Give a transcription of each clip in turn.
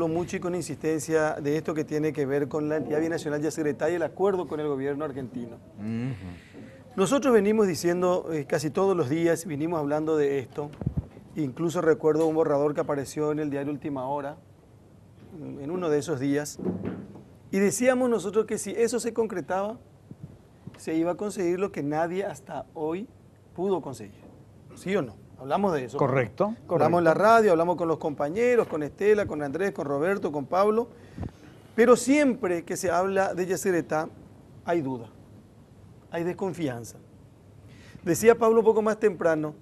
hablo mucho y con insistencia de esto que tiene que ver con la entidad binacional Yacyretá y el acuerdo con el gobierno argentino. Nosotros venimos diciendo casi todos los días, vinimos hablando de esto. Incluso recuerdo un borrador que apareció en el diario Última Hora, en uno de esos días, y decíamos nosotros que si eso se concretaba, se iba a conseguir lo que nadie hasta hoy pudo conseguir. ¿Sí o no? Hablamos de eso. Correcto. Hablamos en la radio, hablamos con los compañeros, con Estela, con Andrés, con Roberto, con Pablo, pero siempre que se habla de Yacyretá hay duda, hay desconfianza. Decía Pablo un poco más temprano,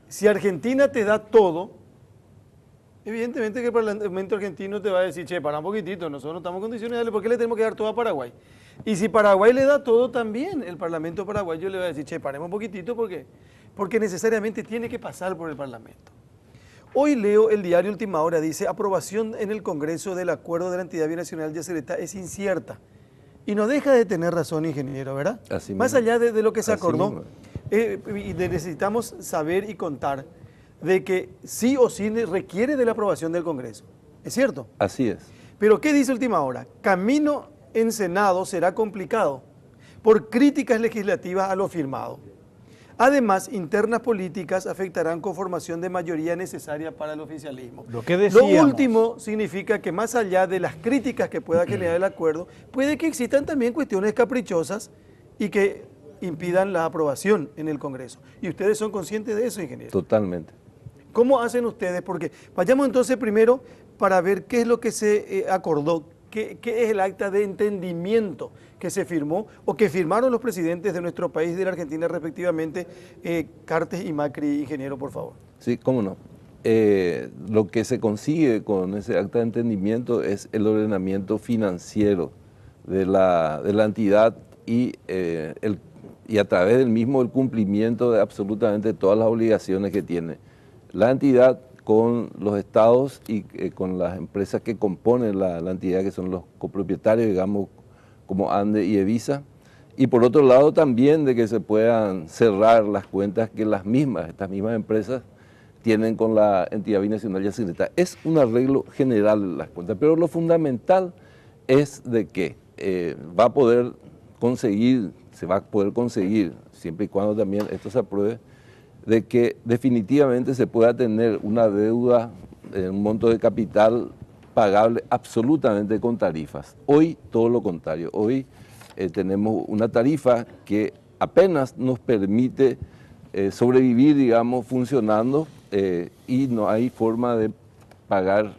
si Argentina te da todo, evidentemente que el Parlamento argentino te va a decir, che, para un poquitito, nosotros no estamos en condiciones de darle, ¿por qué le tenemos que dar todo a Paraguay? Y si Paraguay le da todo también, el Parlamento paraguayo le va a decir, che, paremos un poquitito, porque necesariamente tiene que pasar por el Parlamento. Hoy leo el diario Última Hora, dice, aprobación en el Congreso del acuerdo de la entidad binacional Yacyretá es incierta. Y no deja de tener razón, ingeniero, ¿verdad? Así Más mismo. allá de lo que se Así acordó. mismo. Necesitamos saber y contar de que sí o sí requiere de la aprobación del Congreso. ¿Es cierto? Así es. Pero ¿qué dice Última Hora? Camino en Senado será complicado por críticas legislativas a lo firmado. Además, internas políticas afectarán conformación de mayoría necesaria para el oficialismo. Lo que decíamos. Lo último significa que más allá de las críticas que pueda generar el acuerdo, puede que existan también cuestiones caprichosas y que impidan la aprobación en el Congreso. ¿Y ustedes son conscientes de eso, ingeniero? Totalmente. ¿Cómo hacen ustedes? Porque vayamos entonces primero para ver qué es lo que se acordó, qué es el acta de entendimiento que se firmó o que firmaron los presidentes de nuestro país y de la Argentina respectivamente, Cartes y Macri, ingeniero, por favor. Sí, cómo no. Lo que se consigue con ese acta de entendimiento es el ordenamiento financiero de la entidad y a través del mismo el cumplimiento de absolutamente todas las obligaciones que tiene la entidad con los estados y con las empresas que componen la entidad, que son los copropietarios, digamos, como ANDE y Evisa. Y por otro lado también de que se puedan cerrar las cuentas que estas mismas empresas tienen con la entidad binacional Yacyretá. Es un arreglo general de las cuentas, pero lo fundamental es de que se va a poder conseguir, siempre y cuando también esto se apruebe, de que definitivamente se pueda tener una deuda, un monto de capital pagable absolutamente con tarifas. Hoy todo lo contrario, hoy tenemos una tarifa que apenas nos permite sobrevivir, digamos, funcionando y no hay forma de pagar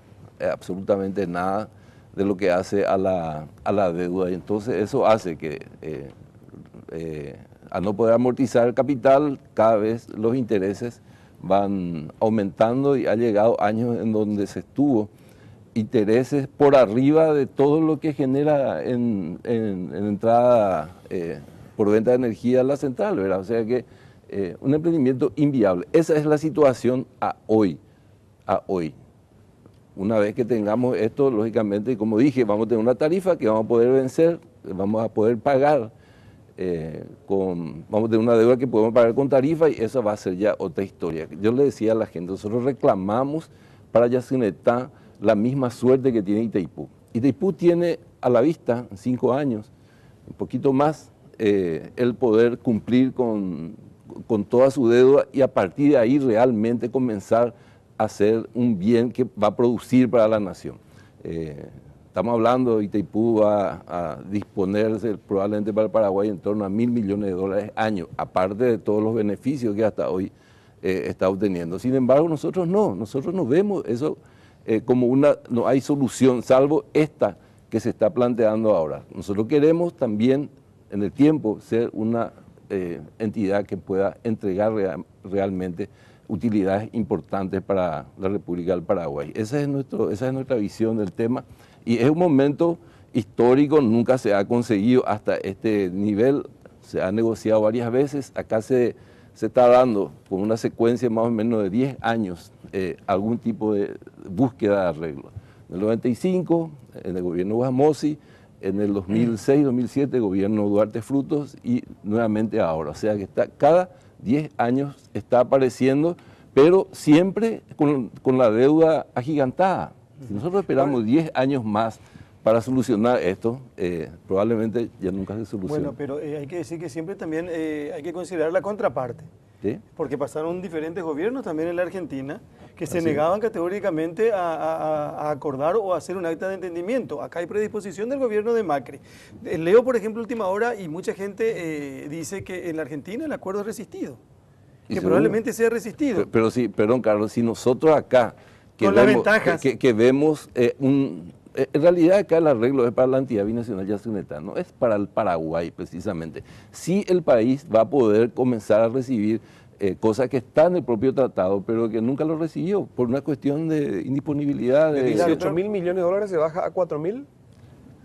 absolutamente nada de lo que hace a la deuda. Y entonces eso hace que al no poder amortizar el capital, cada vez los intereses van aumentando y ha llegado años en donde se estuvo intereses por arriba de todo lo que genera en entrada por venta de energía a la central, ¿verdad? O sea que un emprendimiento inviable. Esa es la situación a hoy. Una vez que tengamos esto, lógicamente, como dije, vamos a tener una tarifa que vamos a poder vencer, vamos a poder pagar, vamos a tener una deuda que podemos pagar con tarifa y esa va a ser ya otra historia. Yo le decía a la gente, nosotros reclamamos para Yacyretá la misma suerte que tiene Itaipú. Itaipú tiene a la vista, en 5 años, un poquito más, el poder cumplir con toda su deuda y a partir de ahí realmente comenzar a hacer un bien que va a producir para la nación. Estamos hablando, Itaipú va a disponerse probablemente para el Paraguay en torno a $1.000 millones año, aparte de todos los beneficios que hasta hoy está obteniendo. Sin embargo, nosotros no vemos eso como no hay solución, salvo esta que se está planteando ahora. Nosotros queremos también en el tiempo ser una entidad que pueda entregar realmente utilidades importantes para la República del Paraguay. Esa es nuestra visión del tema y es un momento histórico, nunca se ha conseguido hasta este nivel, se ha negociado varias veces, acá se está dando con una secuencia más o menos de 10 años algún tipo de búsqueda de arreglo. En el 95, en el gobierno Guamosi, en el 2006-2007, gobierno Duarte Frutos y nuevamente ahora. O sea que cada 10 años está apareciendo, pero siempre con la deuda agigantada. Si nosotros esperamos 10 años más para solucionar esto, probablemente ya nunca se solucione. Bueno, pero hay que decir que siempre también hay que considerar la contraparte. ¿Sí? Porque pasaron diferentes gobiernos también en la Argentina que se Así negaban categóricamente a acordar o a hacer un acta de entendimiento. Acá hay predisposición del gobierno de Macri. Leo, por ejemplo, Última Hora y mucha gente dice que en la Argentina el acuerdo es resistido. Que probablemente sea resistido. Pero sí, perdón, Carlos, si nosotros acá que con vemos, las ventajas. que vemos en realidad acá el arreglo es para la entidad binacional Yacyretá, no es para el Paraguay precisamente. Sí el país va a poder comenzar a recibir cosas que están en el propio tratado, pero que nunca lo recibió por una cuestión de indisponibilidad. De 18.000 millones de dólares se baja a 4.000.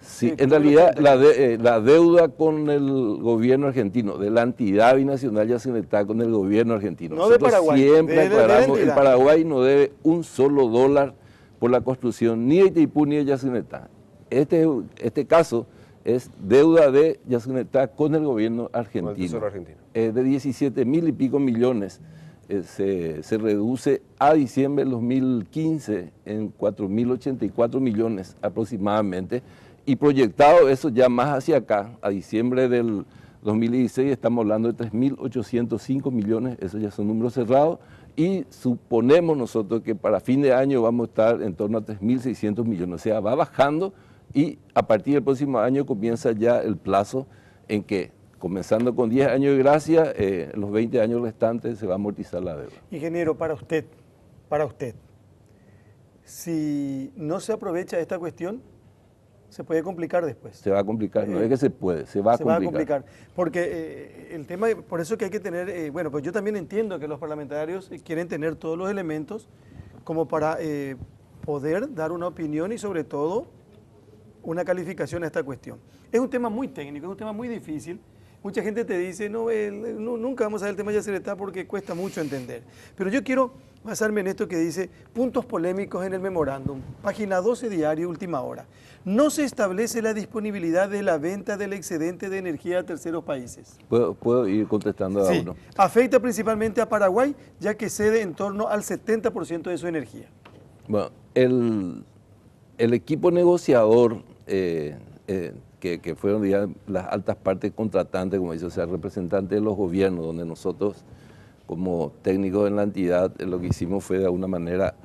Sí, en realidad la deuda con el gobierno argentino, de la entidad binacional Yacyretá con el gobierno argentino. No de Paraguay, siempre aclaramos, el Paraguay no debe un solo dólar por la construcción ni de Itaipú ni de Yacyretá. Este caso es deuda de Yacyretá con el gobierno argentino. Con el Tesoro argentino. De 17.000 y pico millones se reduce a diciembre del 2015 en 4.084 millones aproximadamente, y proyectado eso ya más hacia acá, a diciembre del 2016 estamos hablando de 3.805 millones, esos ya son números cerrados, y suponemos nosotros que para fin de año vamos a estar en torno a 3.600 millones, o sea, va bajando, y a partir del próximo año comienza ya el plazo en que, comenzando con 10 años de gracia, los 20 años restantes se va a amortizar la deuda. Ingeniero, para usted, si no se aprovecha esta cuestión, se puede complicar después. Se va a complicar, no es que se puede, se va a complicar. Porque el tema, por eso que hay que tener, bueno, pues yo también entiendo que los parlamentarios quieren tener todos los elementos como para poder dar una opinión y sobre todo una calificación a esta cuestión. Es un tema muy técnico, es un tema muy difícil. Mucha gente te dice, no, nunca vamos a ver el tema de Yacyretá porque cuesta mucho entender. Pero yo quiero basarme en esto que dice puntos polémicos en el memorándum, página 12, diario Última Hora. No se establece la disponibilidad de la venta del excedente de energía a terceros países. ¿Puedo ir contestando a uno? Afecta principalmente a Paraguay, ya que cede en torno al 70% de su energía. Bueno, el equipo negociador que fueron ya las altas partes contratantes, como dice, o sea, representantes de los gobiernos, donde nosotros como técnicos en la entidad lo que hicimos fue de alguna manera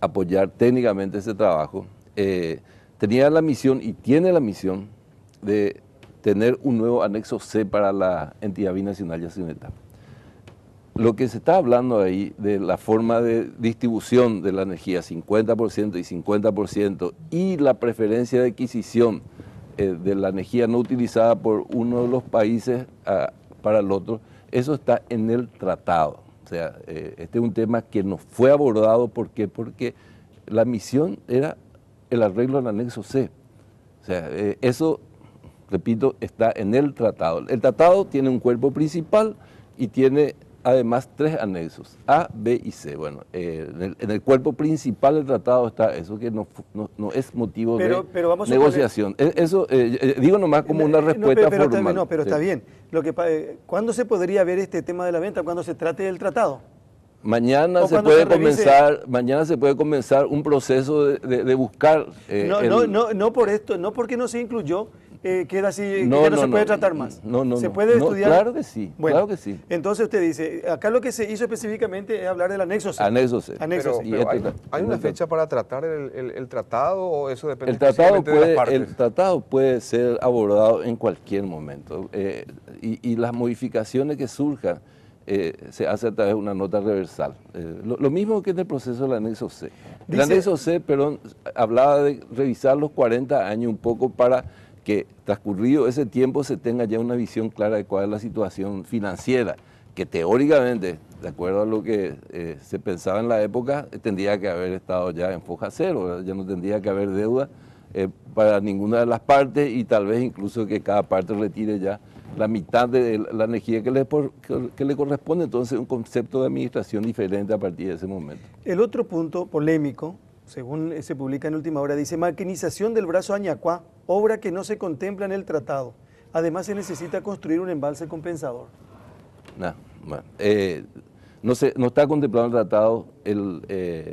apoyar técnicamente ese trabajo. Tenía la misión y tiene la misión de tener un nuevo anexo C para la entidad binacional Yacyretá. Lo que se está hablando ahí de la forma de distribución de la energía, 50% y 50%, y la preferencia de adquisición de la energía no utilizada por uno de los países para el otro, eso está en el tratado. O sea, este es un tema que no fue abordado. ¿Por qué? Porque la misión era el arreglo del anexo C. O sea, eso, repito, está en el tratado. El tratado tiene un cuerpo principal y tiene además 3 anexos, A, B y C. Bueno, en el cuerpo principal del tratado está eso, que no es motivo de negociación. Eso, digo nomás como una respuesta formal. Pero está bien. ¿Cuándo se podría ver este tema de la venta? ¿Cuándo se trate del tratado? Mañana se puede comenzar un proceso de buscar... no por esto, no porque no se incluyó, queda así, que ya no se puede tratar más. ¿Se puede estudiar? Claro que sí, bueno, claro que sí. Entonces usted dice, acá lo que se hizo específicamente es hablar del anexo C. Anexo C. Pero ¿hay una fecha para tratar el tratado o eso depende de las partes? El tratado puede ser abordado en cualquier momento y las modificaciones que surjan se hace a través de una nota reversal. Lo mismo que en el proceso del anexo C. El anexo C, perdón, hablaba de revisar los 40 años un poco para que transcurrido ese tiempo se tenga ya una visión clara de cuál es la situación financiera, que teóricamente, de acuerdo a lo que se pensaba en la época, tendría que haber estado ya en foja cero, ¿verdad? Ya no tendría que haber deuda para ninguna de las partes y tal vez incluso que cada parte retire ya la mitad de la energía que le corresponde, entonces un concepto de administración diferente a partir de ese momento. El otro punto polémico, según se publica en Última Hora, dice maquinización del brazo Añacuá, obra que no se contempla en el tratado. Además se necesita construir un embalse compensador. no está contemplado en el tratado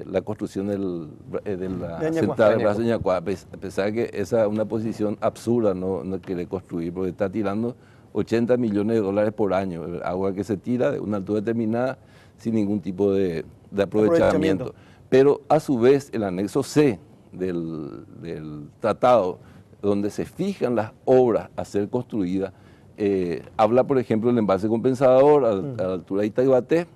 la construcción de la central de Brazo de Ñacuá, a pesar de que esa es una posición absurda, no quiere construir, porque está tirando 80 millones de dólares por año, agua que se tira de una altura determinada sin ningún tipo de aprovechamiento. Pero a su vez el anexo C del tratado, donde se fijan las obras a ser construidas, habla, por ejemplo, del embalse compensador a la altura de Itaiguaté.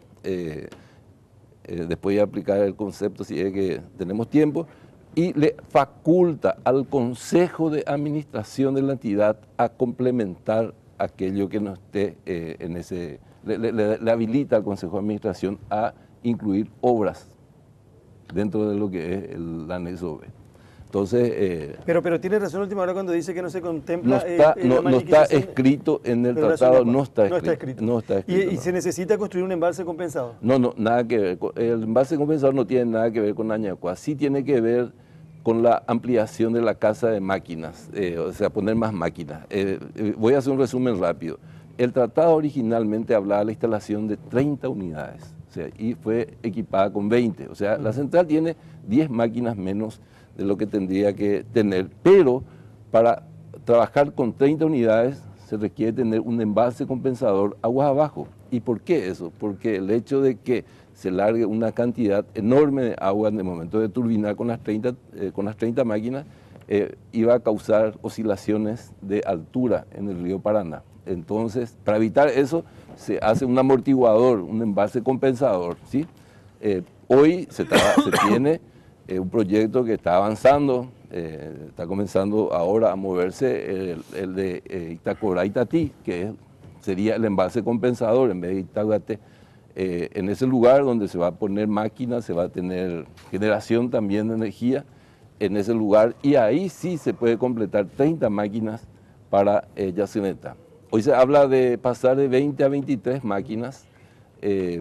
Después voy a aplicar el concepto si es que tenemos tiempo, y le faculta al Consejo de Administración de la entidad a complementar aquello que no esté en ese... Le habilita al Consejo de Administración a incluir obras dentro de lo que es el anexo B. Entonces... pero tiene razón última hora cuando dice que no se contempla... No está escrito en el tratado, no está escrito. ¿Y se necesita construir un embalse compensador? No, nada que ver. El embalse compensador no tiene nada que ver con Añacuá, sí tiene que ver con la ampliación de la casa de máquinas, o sea, poner más máquinas. Voy a hacer un resumen rápido. El tratado originalmente hablaba de la instalación de 30 unidades, o sea, y fue equipada con 20. O sea, la central tiene 10 máquinas menos de lo que tendría que tener, pero para trabajar con 30 unidades se requiere tener un embalse compensador aguas abajo. ¿Y por qué eso? Porque el hecho de que se largue una cantidad enorme de agua en el momento de turbinar con las 30 máquinas, iba a causar oscilaciones de altura en el río Paraná. Entonces, para evitar eso, se hace un amortiguador, un embalse compensador, ¿sí? Hoy se tiene un proyecto que está avanzando, está comenzando ahora a moverse el de Itacorá-Itatí, que sería el embalse compensador en vez de Itaiguaté. En ese lugar donde se va a poner máquinas, se va a tener generación también de energía en ese lugar, y ahí sí se puede completar 30 máquinas para Yacyretá. Hoy se habla de pasar de 20 a 23 máquinas,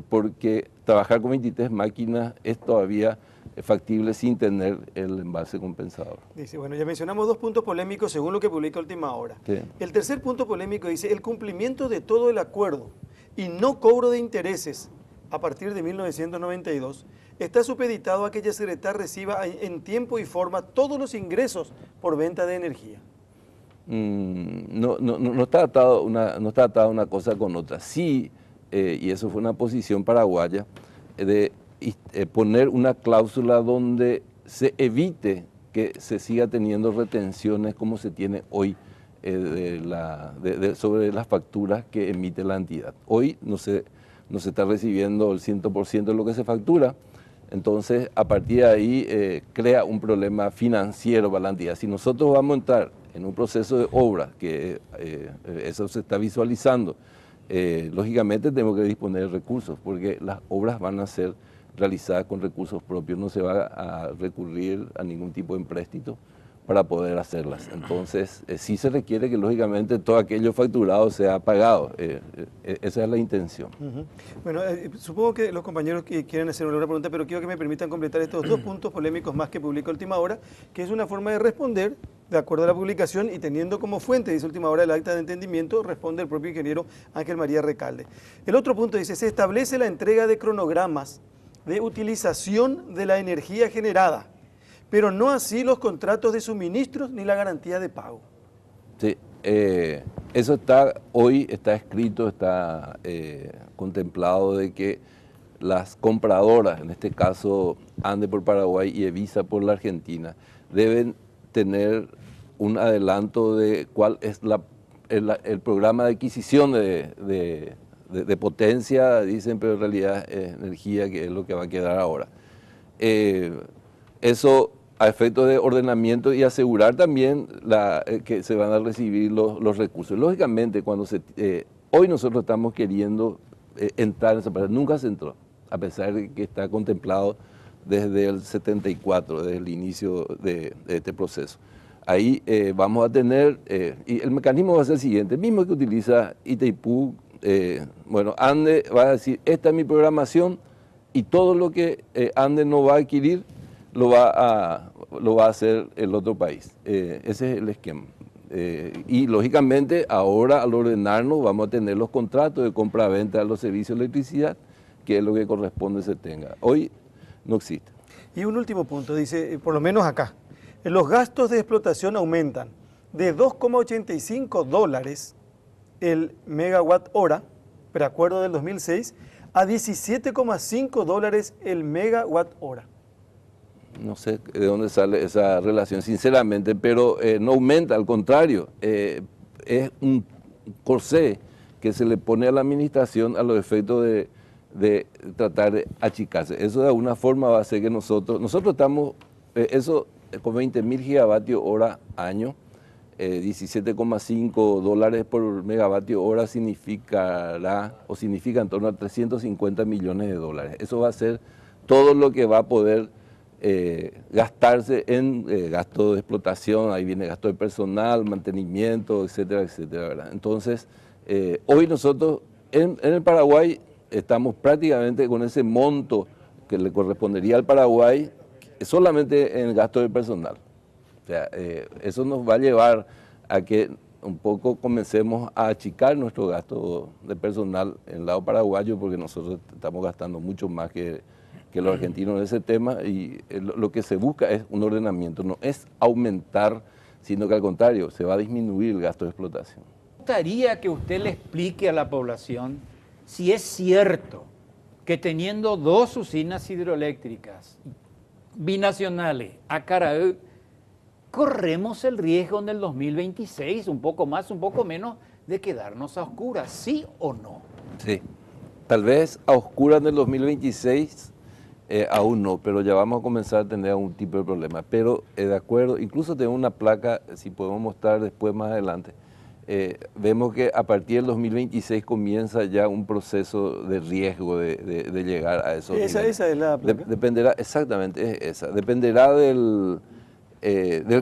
porque trabajar con 23 máquinas es todavía factible sin tener el embalse compensador. Dice, bueno, ya mencionamos dos puntos polémicos según lo que publica Última Hora. Sí. El tercer punto polémico dice, el cumplimiento de todo el acuerdo y no cobro de intereses a partir de 1992 está supeditado a que Yacyretá reciba en tiempo y forma todos los ingresos por venta de energía. No está atado una cosa con otra. Sí, y eso fue una posición paraguaya, de poner una cláusula donde se evite que se siga teniendo retenciones como se tiene hoy sobre las facturas que emite la entidad. Hoy no se está recibiendo el 100% de lo que se factura, entonces a partir de ahí crea un problema financiero para la entidad. Si nosotros vamos a entrar en un proceso de obra, que eso se está visualizando, lógicamente tenemos que disponer de recursos, porque las obras van a ser realizadas con recursos propios, no se va a recurrir a ningún tipo de empréstito para poder hacerlas. Entonces, sí se requiere que lógicamente todo aquello facturado sea pagado. Esa es la intención. Bueno, supongo que los compañeros quieren hacer una pregunta, pero quiero que me permitan completar estos dos puntos polémicos más que publica Última Hora, que es una forma de responder de acuerdo a la publicación y teniendo como fuente, dice Última Hora, el acta de entendimiento, responde el propio ingeniero Ángel María Recalde. El otro punto dice, se establece la entrega de cronogramas de utilización de la energía generada, pero no así los contratos de suministros ni la garantía de pago. Sí, eso hoy está escrito, está contemplado de que las compradoras, en este caso ANDE por Paraguay y Evisa por la Argentina, deben tener un adelanto de cuál es el programa de adquisición de potencia, dicen, pero en realidad es energía, que es lo que va a quedar ahora. Eso a efectos de ordenamiento y asegurar también que se van a recibir los recursos. Lógicamente, hoy nosotros estamos queriendo entrar en esa parte, nunca se entró, a pesar de que está contemplado desde el 74, desde el inicio de este proceso. Ahí vamos a tener, y el mecanismo va a ser el siguiente, el mismo que utiliza Itaipú. Bueno, ANDE va a decir, esta es mi programación, y todo lo que ANDE no va a adquirir lo va a hacer el otro país. Ese es el esquema. Y lógicamente ahora al ordenarnos vamos a tener los contratos de compra-venta de los servicios de electricidad qué es lo que corresponde se tenga. Hoy no existe. Y un último punto, dice, por lo menos acá, los gastos de explotación aumentan de $2,85 el megawatt hora, preacuerdo del 2006, a $17,5 el megawatt hora. No sé de dónde sale esa relación, sinceramente, pero no aumenta, al contrario, es un corsé que se le pone a la administración a los efectos de tratar de achicarse. Eso de alguna forma va a hacer que nosotros estamos, eso con 20.000 gigavatios hora año, $17,5 por megavatio hora significa en torno a 350 millones de dólares. Eso va a ser todo lo que va a poder gastarse en gasto de explotación, ahí viene gasto de personal, mantenimiento, etcétera, etcétera, ¿verdad? Entonces, hoy nosotros en el Paraguay estamos prácticamente con ese monto que le correspondería al Paraguay solamente en gasto de personal. O sea, eso nos va a llevar a que un poco comencemos a achicar nuestro gasto de personal en el lado paraguayo, porque nosotros estamos gastando mucho más que los argentinos en ese tema, y lo que se busca es un ordenamiento, no es aumentar, sino que al contrario, se va a disminuir el gasto de explotación. Me gustaría que usted le explique a la población si es cierto que teniendo dos usinas hidroeléctricas binacionales a Caraú, corremos el riesgo en el 2026, un poco más, un poco menos, de quedarnos a oscuras, ¿sí o no? Sí, tal vez a oscuras en el 2026, aún no, pero ya vamos a comenzar a tener algún tipo de problema. Pero de acuerdo, incluso tengo una placa, si podemos mostrar después más adelante, vemos que a partir del 2026 comienza ya un proceso de riesgo de llegar a esos niveles. Esa es la placa. Dependerá, exactamente, es esa. Dependerá del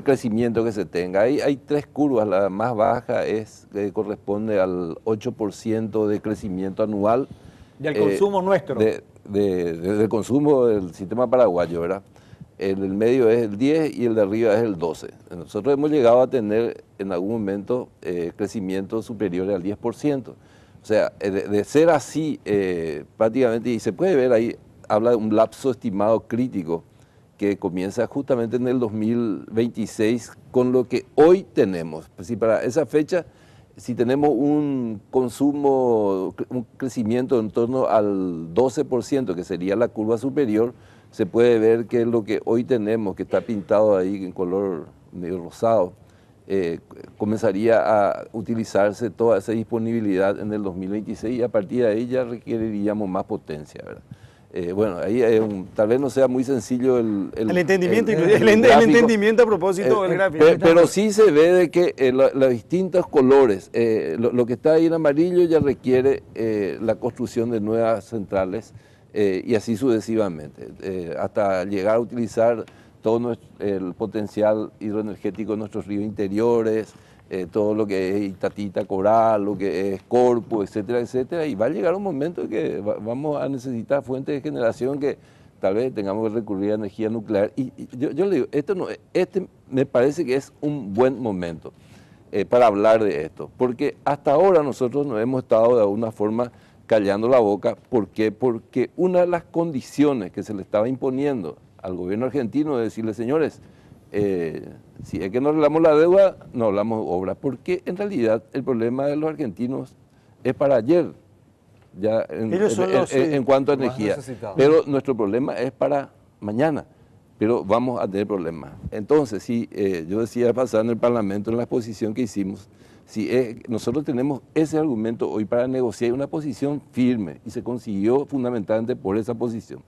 crecimiento que se tenga. Hay tres curvas, la más baja corresponde al 8% de crecimiento anual. Del consumo nuestro. Del consumo del sistema paraguayo, ¿verdad? El del medio es el 10 y el de arriba es el 12. Nosotros hemos llegado a tener en algún momento crecimiento superior al 10%. O sea, de ser así prácticamente, y se puede ver ahí, habla de un lapso estimado crítico que comienza justamente en el 2026 con lo que hoy tenemos. Pues si para esa fecha, si tenemos un consumo, un crecimiento en torno al 12%, que sería la curva superior, se puede ver que lo que hoy tenemos, que está pintado ahí en color medio rosado, comenzaría a utilizarse toda esa disponibilidad en el 2026 y a partir de ahí ya requeriríamos más potencia, ¿verdad? Bueno, ahí tal vez no sea muy sencillo el entendimiento, el entendimiento a propósito del gráfico. Pero sí se ve de que los distintos colores, lo que está ahí en amarillo ya requiere la construcción de nuevas centrales y así sucesivamente, hasta llegar a utilizar todo el potencial hidroenergético de nuestros ríos interiores, todo lo que es Itatita, Coral, lo que es Corpus, etcétera, etcétera, y va a llegar un momento en que vamos a necesitar fuentes de generación que tal vez tengamos que recurrir a energía nuclear. Y yo le digo, este me parece que es un buen momento para hablar de esto, porque hasta ahora nosotros nos hemos estado de alguna forma callando la boca. ¿Por qué? Porque una de las condiciones que se le estaba imponiendo al gobierno argentino es decirle, señores, si es que no arreglamos la deuda, no hablamos de obras, porque en realidad el problema de los argentinos es para ayer, ya en cuanto a energía, pero nuestro problema es para mañana, pero vamos a tener problemas. Entonces, si yo decía pasar en el Parlamento, en la exposición que hicimos, si nosotros tenemos ese argumento hoy para negociar una posición firme, y se consiguió fundamentalmente por esa posición,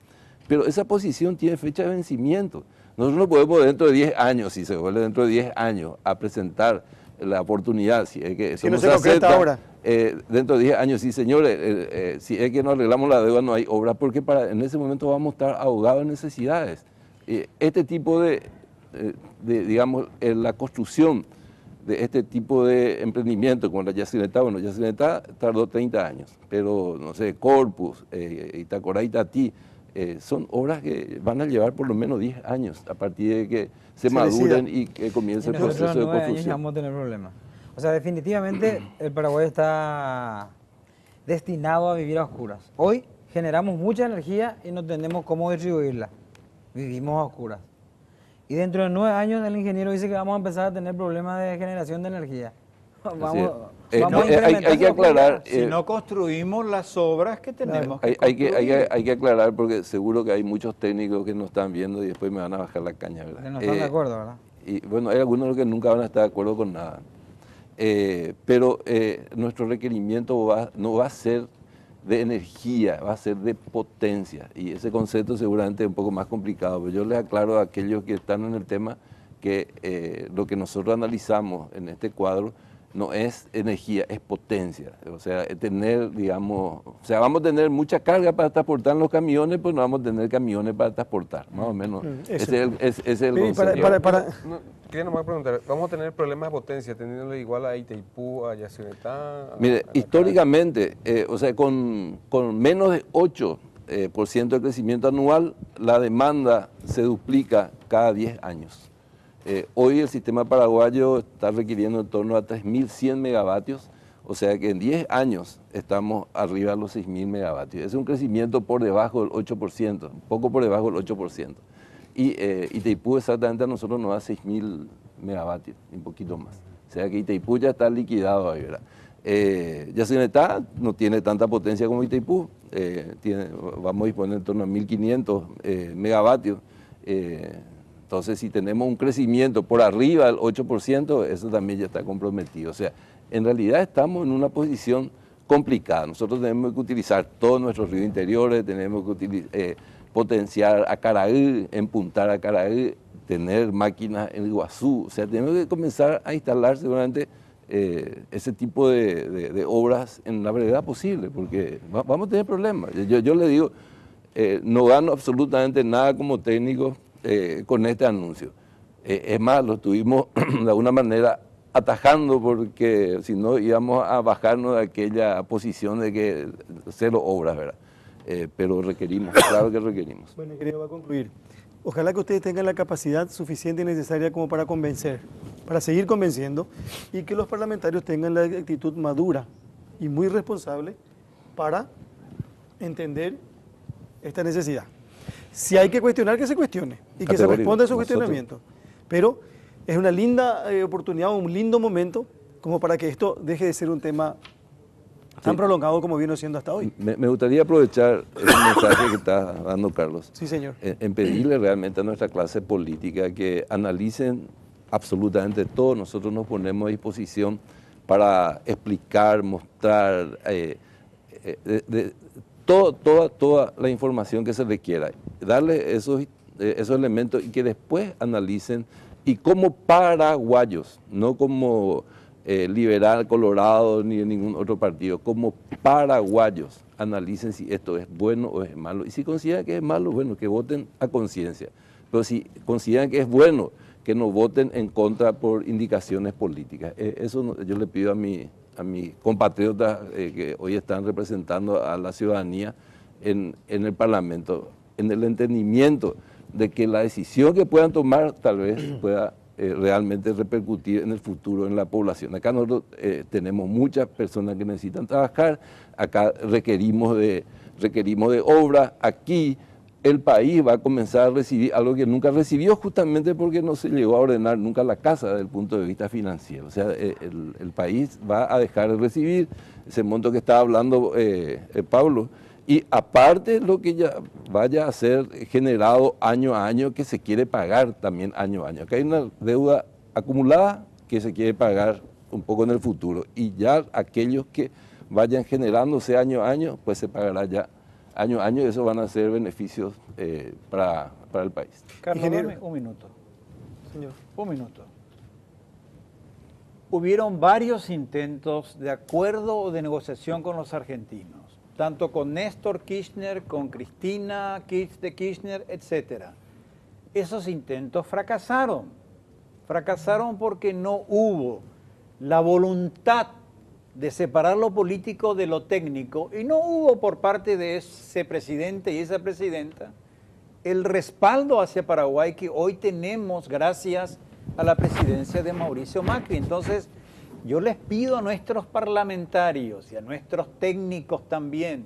pero esa posición tiene fecha de vencimiento. Nosotros no podemos dentro de 10 años, si se vuelve dentro de 10 años, a presentar la oportunidad, si es que eso no se concreta ahora. Dentro de 10 años, sí señores, si es que no arreglamos la deuda no hay obra, porque en ese momento vamos a estar ahogados en necesidades. Este tipo digamos, la construcción de este tipo de emprendimiento como la Yacineta, bueno, Yacineta tardó 30 años, pero no sé, Corpus, Itacorá, Itatí, son obras que van a llevar por lo menos 10 años a partir de que se maduren y que comience el proceso de construcción. Ya vamos a tener problemas. O sea, definitivamente el Paraguay está destinado a vivir a oscuras. Hoy generamos mucha energía y no tenemos cómo distribuirla. Vivimos a oscuras. Y dentro de 9 años el ingeniero dice que vamos a empezar a tener problemas de generación de energía. Vamos a incrementar hay que esa aclarar. oscuridad. Si no construimos las obras que tenemos que Hay construir. que aclarar porque seguro que hay muchos técnicos que nos están viendo y después me van a bajar la caña, ¿verdad? Que no están de acuerdo, ¿verdad? Y bueno, hay algunos que nunca van a estar de acuerdo con nada. Pero nuestro requerimiento no va a ser de energía, va a ser de potencia. Y ese concepto seguramente es un poco más complicado, pero yo les aclaro a aquellos que están en el tema que lo que nosotros analizamos en este cuadro no es energía, es potencia. O sea, tener, digamos, o sea, vamos a tener mucha carga para transportar en los camiones, pues no vamos a tener camiones para transportar, más o menos. Ese es el concepto. Quería nomás preguntar, ¿vamos a tener problemas de potencia teniéndole igual a Itaipú, a Yacyretá? Mire, históricamente, o sea, con menos de 8% de crecimiento anual, la demanda se duplica cada 10 años. Hoy el sistema paraguayo está requiriendo en torno a 3.100 megavatios, o sea que en 10 años estamos arriba de los 6.000 megavatios. Es un crecimiento por debajo del 8%, un poco por debajo del 8%. Y Itaipú exactamente a nosotros nos da 6.000 megavatios, un poquito más. O sea que Itaipú ya está liquidado ahí, ¿verdad? Yacyretá no tiene tanta potencia como Itaipú, vamos a disponer en torno a 1.500 megavatios. Entonces, si tenemos un crecimiento por arriba del 8%, eso también ya está comprometido. O sea, en realidad estamos en una posición complicada. Nosotros tenemos que utilizar todos nuestros ríos interiores, tenemos que potenciar a Caraí, empuntar a Caraí, tener máquinas en Iguazú. O sea, tenemos que comenzar a instalar seguramente ese tipo de obras en la brevedad posible, porque vamos a tener problemas. Yo le digo, no gano absolutamente nada como técnico con este anuncio. Es más, lo estuvimos de alguna manera atajando porque si no íbamos a bajarnos de aquella posición de que cero obras, ¿verdad? Pero requerimos, claro que requerimos. Bueno, querido, va a concluir. Ojalá que ustedes tengan la capacidad suficiente y necesaria como para convencer, para seguir convenciendo, y que los parlamentarios tengan la actitud madura y muy responsable para entender esta necesidad. Si hay que cuestionar, que se cuestione y que se responda a esos cuestionamientos. Pero es una linda oportunidad, un lindo momento como para que esto deje de ser un tema tan prolongado como vino siendo hasta hoy. Me gustaría aprovechar el mensaje que está dando Carlos. Sí, señor. En pedirle realmente a nuestra clase política que analicen absolutamente todo. Nosotros nos ponemos a disposición para explicar, mostrar toda la información que se requiera. Darle esos elementos y que después analicen y como paraguayos, no como liberal, colorado, ni de ningún otro partido, como paraguayos, analicen si esto es bueno o es malo. Y si consideran que es malo, bueno, que voten a conciencia. Pero si consideran que es bueno, que no voten en contra por indicaciones políticas. Eso yo le pido a mis compatriotas que hoy están representando a la ciudadanía en el Parlamento, en el entendimiento de que la decisión que puedan tomar tal vez pueda realmente repercutir en el futuro en la población. Acá nosotros tenemos muchas personas que necesitan trabajar, acá requerimos de obra, aquí el país va a comenzar a recibir algo que nunca recibió justamente porque no se llegó a ordenar nunca la casa desde el punto de vista financiero. O sea, el país va a dejar de recibir ese monto que estaba hablando Pablo, y aparte lo que ya vaya a ser generado año a año que se quiere pagar también año a año. Acá hay una deuda acumulada que se quiere pagar un poco en el futuro, y ya aquellos que vayan generándose año a año, pues se pagará ya año a año, y eso van a ser beneficios para el país. Carlos, Ingeniero. dame un minuto. Señor. Un minuto. Hubieron varios intentos de acuerdo o de negociación con los argentinos, tanto con Néstor Kirchner, con Cristina de Kirchner, etc. Esos intentos fracasaron. Fracasaron porque no hubo la voluntad de separar lo político de lo técnico, y no hubo por parte de ese presidente y esa presidenta el respaldo hacia Paraguay que hoy tenemos gracias a la presidencia de Mauricio Macri. Entonces, yo les pido a nuestros parlamentarios y a nuestros técnicos también,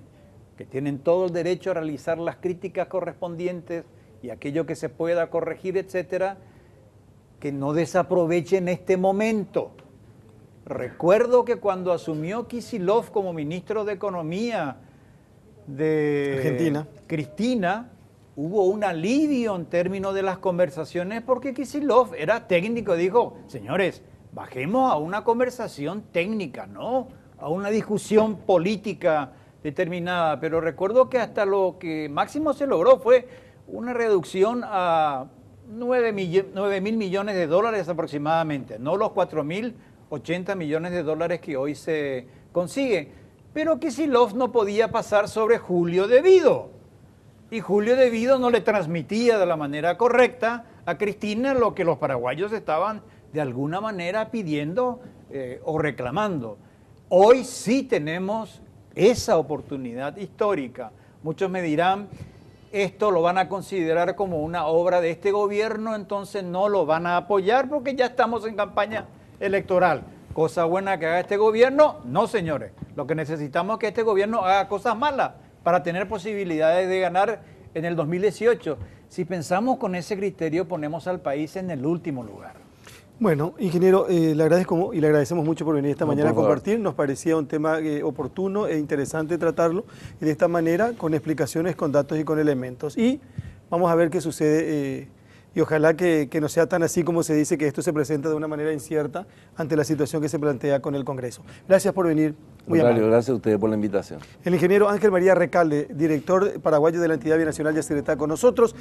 que tienen todo el derecho a realizar las críticas correspondientes y aquello que se pueda corregir, etcétera, que no desaprovechen este momento. Recuerdo que cuando asumió Kicillof como ministro de Economía de Argentina, Cristina, hubo un alivio en términos de las conversaciones porque Kicillof era técnico, dijo, señores, bajemos a una conversación técnica, ¿no? A una discusión política determinada. Pero recuerdo que hasta lo que máximo se logró fue una reducción a 9.000 millones de dólares aproximadamente, no los 4.080 millones de dólares que hoy se consigue. Pero Kicillof no podía pasar sobre Julio De Vido. Y Julio De Vido no le transmitía de la manera correcta a Cristina lo que los paraguayos estaban de alguna manera pidiendo o reclamando. Hoy sí tenemos esa oportunidad histórica. Muchos me dirán, esto lo van a considerar como una obra de este gobierno, entonces no lo van a apoyar porque ya estamos en campaña electoral. Cosa buena que haga este gobierno, no señores. Lo que necesitamos es que este gobierno haga cosas malas para tener posibilidades de ganar en el 2018. Si pensamos con ese criterio, ponemos al país en el último lugar. Bueno, ingeniero, le agradezco y le agradecemos mucho por venir esta mañana a compartir. Nos parecía un tema oportuno e interesante tratarlo y de esta manera, con explicaciones, con datos y con elementos. Y vamos a ver qué sucede y ojalá que no sea tan así como se dice, que esto se presenta de una manera incierta ante la situación que se plantea con el Congreso. Gracias por venir. Muy amable. Gracias a ustedes por la invitación. El ingeniero Ángel María Recalde, director paraguayo de la entidad binacional Yacyretá, con nosotros.